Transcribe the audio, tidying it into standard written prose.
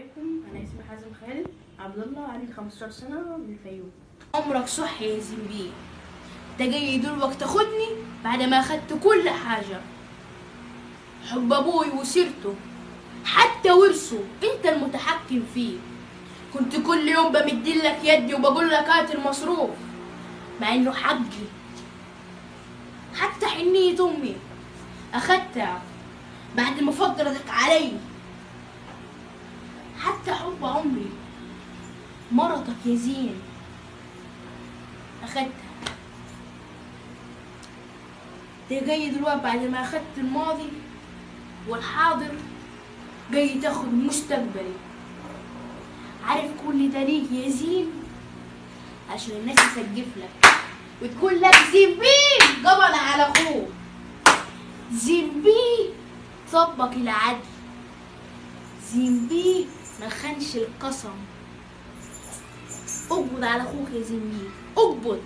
عليكم، انا اسمي حازم خالد عبد الله، عندي 15 سنه من الفيوم. عمرك صح يا زنبيل، انت جاي دلوقتي تاخدني بعد ما اخدت كل حاجه. حب ابوي وسيرته حتى ورثه انت المتحكم فيه. كنت كل يوم بمدلك يدي وبقول لك هات المصروف مع انه حقي. حتى حنية امي اخدتها بعد ما فضلتك علي. حتى حب عمري مرتك يا زين اخدتها. انت جاي دلوقتي بعد ما اخدت الماضي والحاضر جاي تاخد مستقبلي. عارف كل ده ليه يا زين؟ عشان الناس تسقف لك وتقول لك زنبيل قبض على اخوه، زنبيل طبق العدل، زنبيل ما خانش القسم. اقبض على اخوك يا زنبيل، اقبض.